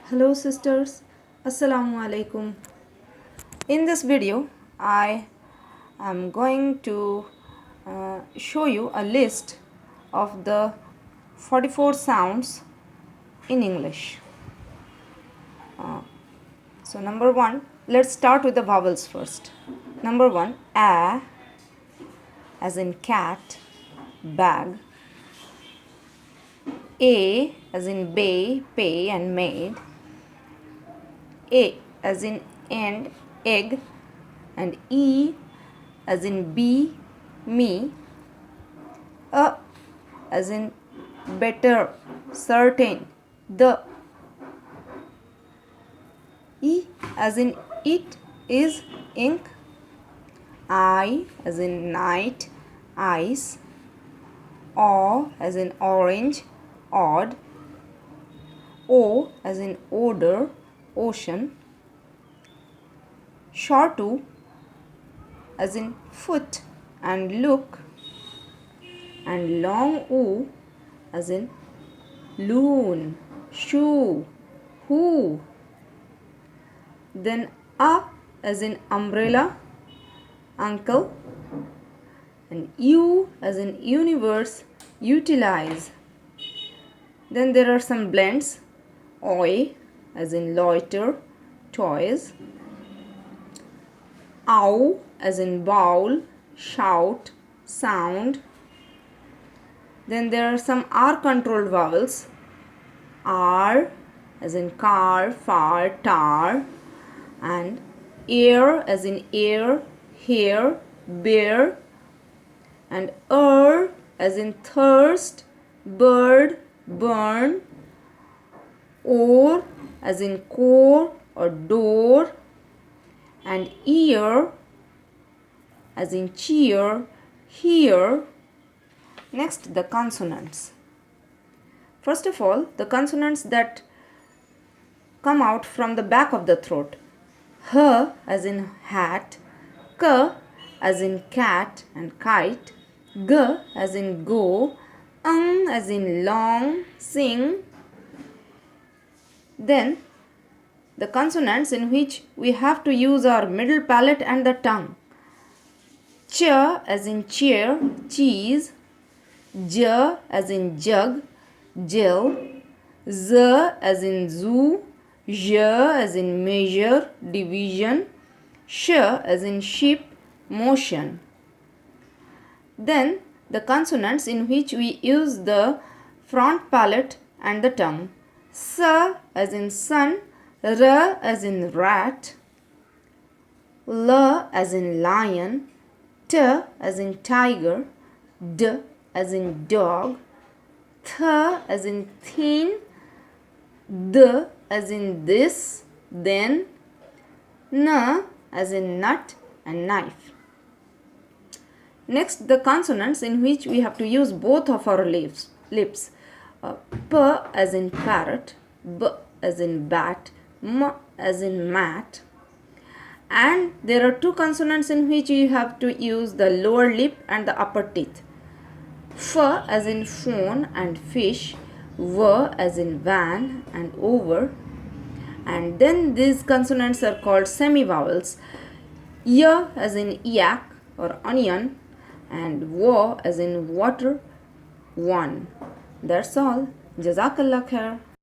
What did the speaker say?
Hello sisters, Assalamu alaikum. In this video, I am going to show you a list of the 44 sounds in English. So number one, let's start with the vowels first. Number one, a as in cat, bag. A as in bay, pay and maid. A as in and, egg, and E as in bee, me. A as in better, certain, the. E as in it is ink. I as in night, ice. O as in orange, odd. O as in odor, ocean. Short O as in foot and look, and long O as in loon, shoe, who. Then A as in umbrella, uncle, and U as in universe, utilize. Then there are some blends. Oi as in loiter, toys. Ow as in bowl, shout, sound. Then there are some R controlled vowels. R as in car, far, tar. And air as in air, hair, bear. And as in thirst, bird, burn. Or as in core or door. And ear as in cheer, hear. Next, the consonants. First of all, the consonants that come out from the back of the throat. H as in hat, K as in cat and kite, G as in go, as in long, sing. Then the consonants in which we have to use our middle palate and the tongue. Ch as in chair, cheese. J as in jug, gel. Z as in zoo. J as in measure, division. Sh as in ship, motion. Then the consonants in which we use the front palate and the tongue. S as in sun, R as in rat, L as in lion, T as in tiger, D as in dog, Th as in thin, D as in this, then, N as in nut and knife. Next, the consonants in which we have to use both of our lips. P as in parrot, B as in bat, M as in mat. And there are two consonants in which you have to use the lower lip and the upper teeth. F as in phone and fish, V as in van and over. And then these consonants are called semi-vowels. Y as in yak or onion, and W as in water, one. That's all. Jazakallah khair.